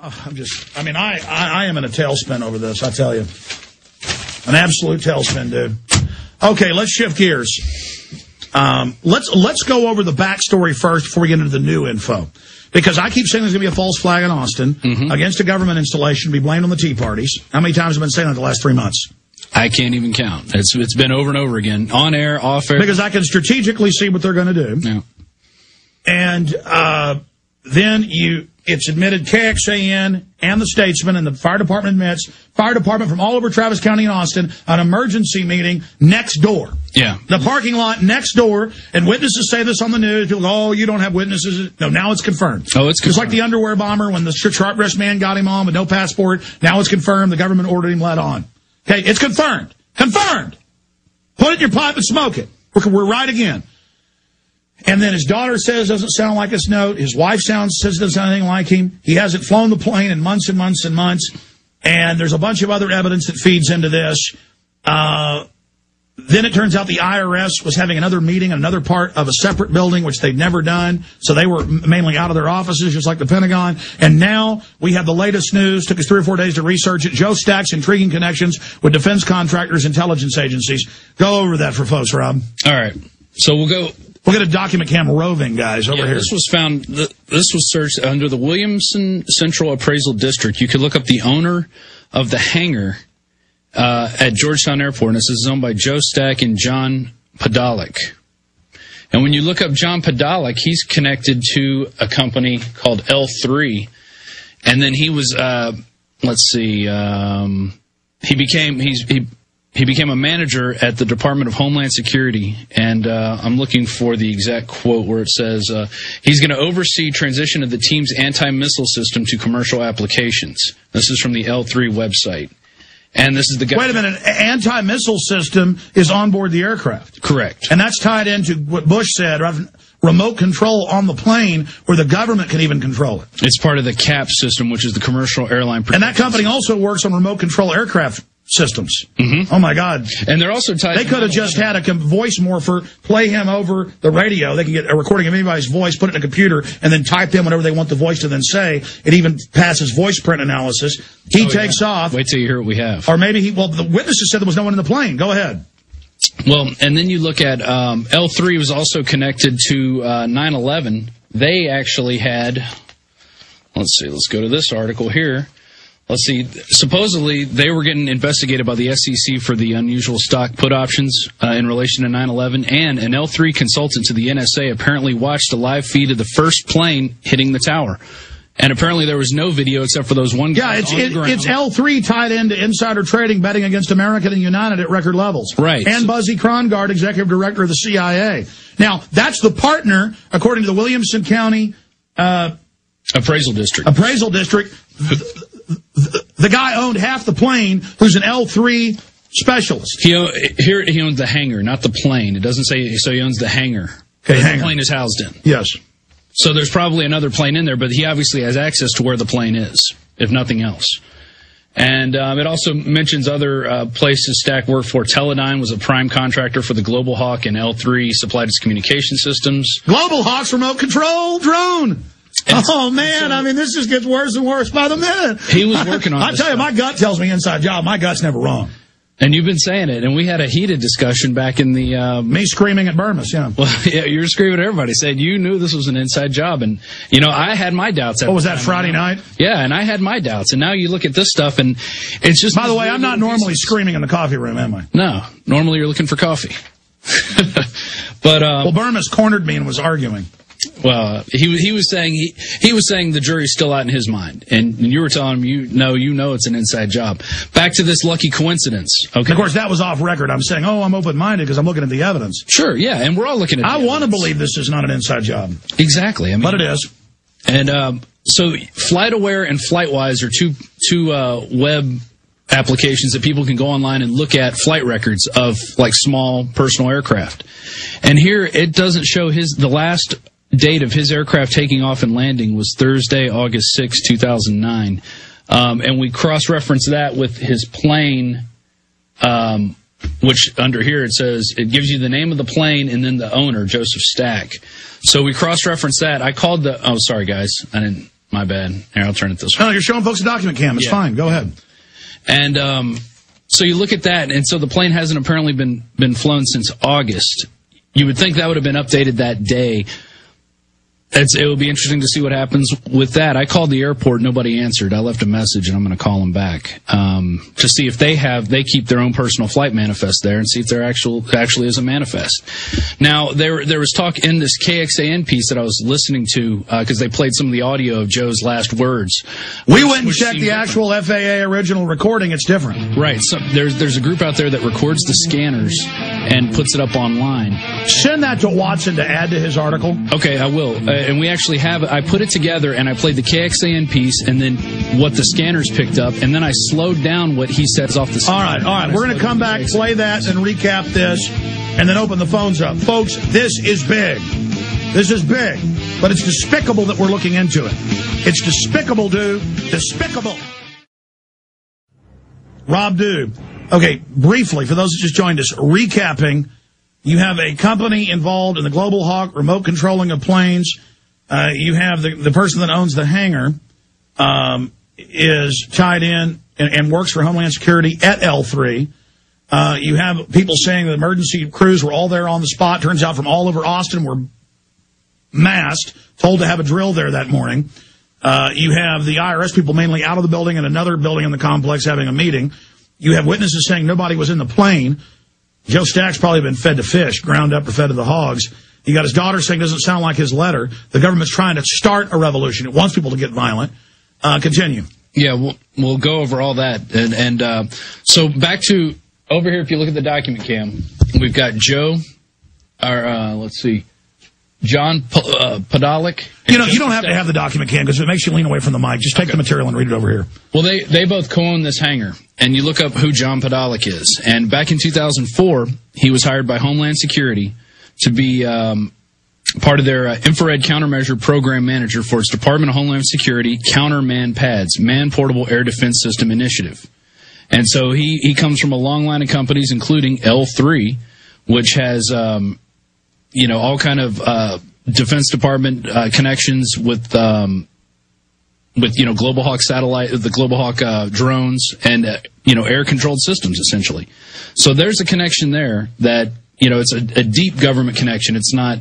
I am in a tailspin over this, I tell you. An absolute tailspin, dude. Okay, let's shift gears. Let's go over the backstory first before we get into the new info. Because I keep saying there's going to be a false flag in Austin against a government installation to be blamed on the Tea Parties. How many times have I been saying that the last 3 months? I can't even count. It's been over and over again. On air, off air. Because I can strategically see what they're going to do. Yeah. And then it's admitted KXAN and the Statesman and the fire department admits, fire department from all over Travis County and Austin, an emergency meeting next door. Yeah. The parking lot next door, and witnesses say this on the news. People go, oh, you don't have witnesses. No, now it's confirmed. Oh, it's confirmed. Just like the underwear bomber when the sharp-dressed man got him on with no passport. Now it's confirmed. The government ordered him let on. Okay, it's confirmed. Confirmed. Put it in your pipe and smoke it. We're right again. And then his daughter says doesn't sound like his note. His wife says doesn't sound anything like him. He hasn't flown the plane in months and months and months. And there's a bunch of other evidence that feeds into this. Then it turns out the IRS was having another meeting in another part of a separate building, which they'd never done. So they were mainly out of their offices, just like the Pentagon. And now we have the latest news. Took us 3 or 4 days to research it. Joe Stack's intriguing connections with defense contractors, intelligence agencies. Go over that for folks, Rob. All right. So we'll get a document cam roving, guys, over here. This was searched under the Williamson Central Appraisal District. You could look up the owner of the hangar at Georgetown Airport, and this is owned by Joe Stack and John Podolak. And when you look up John Podolak, he's connected to a company called L3. And then he was, he became a manager at the Department of Homeland Security, and I'm looking for the exact quote where it says he's going to oversee transition of the team's anti-missile system to commercial applications. This is from the L3 website. And this is the guy. Wait a minute. Anti-missile system is on board the aircraft. Correct. And that's tied into what Bush said, remote control on the plane where the government can even control it. It's part of the CAP system, which is the Commercial Airline Protection. And that company also works on remote control aircraft systems. Oh, my God. And they're also tied. They could have just had a voice morpher play him over the radio. They can get a recording of anybody's voice, put it in a computer, and then type in whatever they want the voice to then say. It even passes voice print analysis. He takes off. Wait till you hear what we have. Or maybe the witnesses said there was no one in the plane. Go ahead. Well, and then you look at L3 was also connected to 9/11. They actually had, let's go to this article here. Let's see. Supposedly, they were getting investigated by the SEC for the unusual stock put options in relation to 9/11, and an L3 consultant to the NSA apparently watched a live feed of the first plane hitting the tower. And apparently there was no video except for those one guys on the ground. It's L3 tied into insider trading, betting against American and United at record levels. Right. And Buzzy Krongard, executive director of the CIA. Now, that's the partner, according to the Williamson County Appraisal District. The guy owned half the plane, who's an L3 specialist. He owns the hangar, not the plane. It doesn't say, so he owns the hangar. Okay, the plane is housed in. Yes. So there's probably another plane in there, but he obviously has access to where the plane is, if nothing else. And it also mentions other places Stack worked for. Teledyne was a prime contractor for the Global Hawk, and L3 supplied its communication systems. Global Hawk's remote control drone. Oh, man, I mean, this just gets worse and worse by the minute. He was working on this. I tell you, my gut tells me inside job. My gut's never wrong. And you've been saying it, and we had a heated discussion back in the... Me screaming at Burmis, yeah. Well, yeah, you were screaming at everybody, saying you knew this was an inside job, and, you know, I had my doubts. What was that, Friday night? Yeah, and I had my doubts, and now you look at this stuff, and it's just... By the way, I'm not normally screaming in the coffee room, am I? No, normally you're looking for coffee. But well, Burmis cornered me and was arguing. Well, he was saying the jury's still out in his mind, and you were telling him you know it's an inside job. Back to this lucky coincidence. Okay. Of course, that was off record. I'm saying, I'm open-minded because I'm looking at the evidence. Sure, yeah, and we're all looking at. I want to believe this is not an inside job. Exactly, I mean, but it is. And so, FlightAware and FlightWise are two web applications that people can go online and look at flight records of like small personal aircraft. And here it doesn't show the last date of his aircraft taking off and landing was Thursday, August 6, 2009. And we cross-reference that with his plane, which under here it says, it gives you the name of the plane and then the owner, Joeseph Stack. So we cross-reference that. I called sorry guys, My bad. Here, I'll turn it this way. No, you're showing folks a document cam. It's fine. Go ahead. And so you look at that, and so the plane hasn't apparently been flown since August. You would think that would have been updated that day. It would be interesting to see what happens with that. I called the airport. Nobody answered. I left a message, and I'm going to call them back to see if they keep their own personal flight manifest there and see if there actually is a manifest. Now, there was talk in this KXAN piece that I was listening to because they played some of the audio of Joe's last words. We went and checked the actual FAA original recording. It's different. Right. So there's a group out there that records the scanners and puts it up online. Send that to Watson to add to his article. Okay, I will. And we actually have, I put it together and I played the KXAN piece and then what the scanners picked up, and then I slowed down what he says off the scanners. All right. We're going to come back, play that, and recap this, and then open the phones up. Folks, this is big. This is big. But it's despicable that we're looking into it. It's despicable, dude. Despicable. Rob Dude. Okay, briefly, for those that just joined us, recapping, you have a company involved in the Global Hawk remote controlling of planes. You have the person that owns the hangar is tied in and works for Homeland Security at L3. You have people saying that emergency crews were all there on the spot. Turns out from all over Austin were massed, told to have a drill there that morning. You have the IRS people mainly out of the building and another building in the complex having a meeting. You have witnesses saying nobody was in the plane. Joe Stack's probably been fed to fish, ground up or fed to the hogs. You got his daughter saying doesn't sound like his letter. The government's trying to start a revolution. It wants people to get violent. Continue. Yeah, we'll go over all that. And so back to over here, if you look at the document cam, we've got Joe, let's see, John Podolak. You don't have to have the document cam because it makes you lean away from the mic. Just take the material and read it over here. Well, they both co-own this hangar. And you look up who John Podolak is. And back in 2004, he was hired by Homeland Security to be part of their infrared countermeasure program manager for its Department of Homeland Security Counter Man PADS, Man Portable Air Defense System Initiative. And so he comes from a long line of companies, including L3, which has all kind of Defense Department connections with Global Hawk satellite, the Global Hawk drones, and air controlled systems essentially. So there's a connection there that it's a deep government connection. It's not,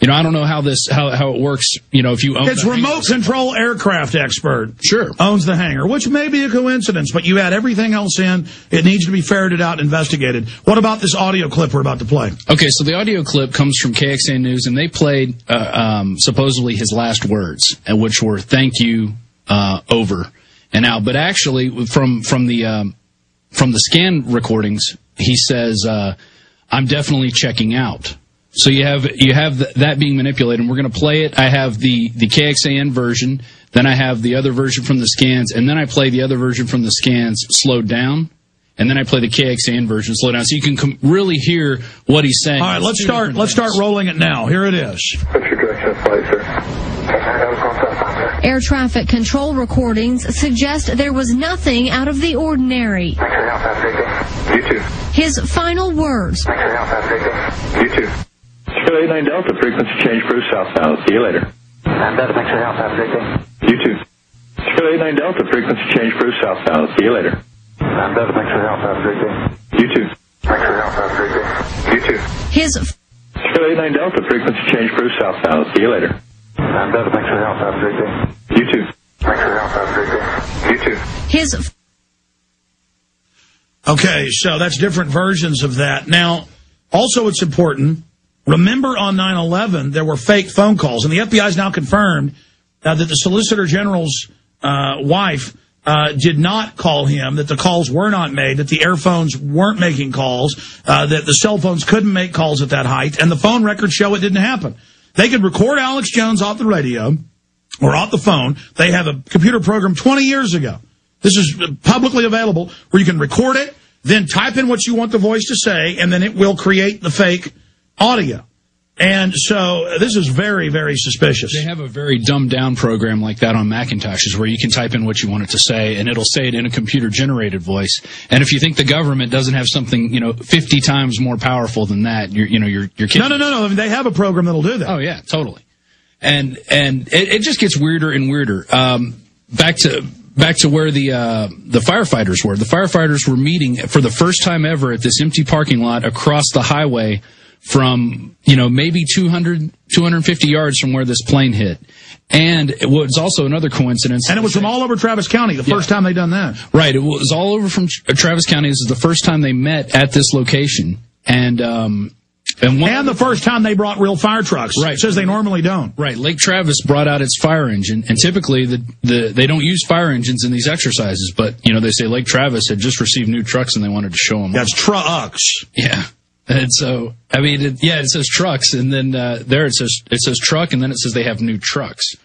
I don't know how it works. If you own it's remote control aircraft expert. Sure. Owns the hangar, which may be a coincidence, but you add everything else in. It needs to be ferreted out, investigated. What about this audio clip we're about to play? Okay, so the audio clip comes from KXAN News, and they played supposedly his last words, which were "Thank you, over and out." But actually, from the scan recordings, he says, "I'm definitely checking out." So you have that being manipulated, and we're going to play it. I have the KXAN version, then I have the other version from the scans, and then I play the other version from the scans slowed down, and then I play the KXAN version slowed down, so you can really hear what he's saying. All right, let's start rolling it now. Here it is. What's your direction of flight, sir? Air traffic control recordings suggest there was nothing out of the ordinary. You too. His final words. You too. Secure 89 Delta, frequency change for southbound. See you later. I'm better, thanks for your help, You too. Secure 89 Delta, frequency change for southbound. See you later. I'm better, thanks for your help, You too. Thanks for your help, You too. His Secure 89 Delta, frequency change for southbound. See you later. I'm better, thanks for your help, You too. Thanks for your help, You too. His Okay, so that's different versions of that. Now, also it's important, remember on 9/11, there were fake phone calls, and the FBI has now confirmed that the Solicitor General's wife did not call him, that the calls were not made, that the airphones weren't making calls, that the cell phones couldn't make calls at that height, and the phone records show it didn't happen. They could record Alex Jones off the radio or off the phone. They have a computer program 20 years ago. This is publicly available where you can record it, then type in what you want the voice to say, and then it will create the fake audio. And so this is very, very suspicious. They have a very dumbed-down program like that on Macintoshes where you can type in what you want it to say, and it'll say it in a computer-generated voice. And if you think the government doesn't have something, 50 times more powerful than that, you're kidding. No. I mean, they have a program that'll do that. Oh, yeah, totally. And it just gets weirder and weirder. Back to where the firefighters were. The firefighters were meeting for the first time ever at this empty parking lot across the highway from, maybe 250 yards from where this plane hit. And it was also another coincidence. And it was from all over Travis County, the first time they done that. Right. It was all over from Travis County. This is the first time they met at this location. And the first time they brought real fire trucks. Right. It says they normally don't. Right. Lake Travis brought out its fire engine, and typically they don't use fire engines in these exercises, but, they say Lake Travis had just received new trucks and they wanted to show them. That's trucks. Yeah. And so, it says trucks, and then there it says truck, and then it says they have new trucks.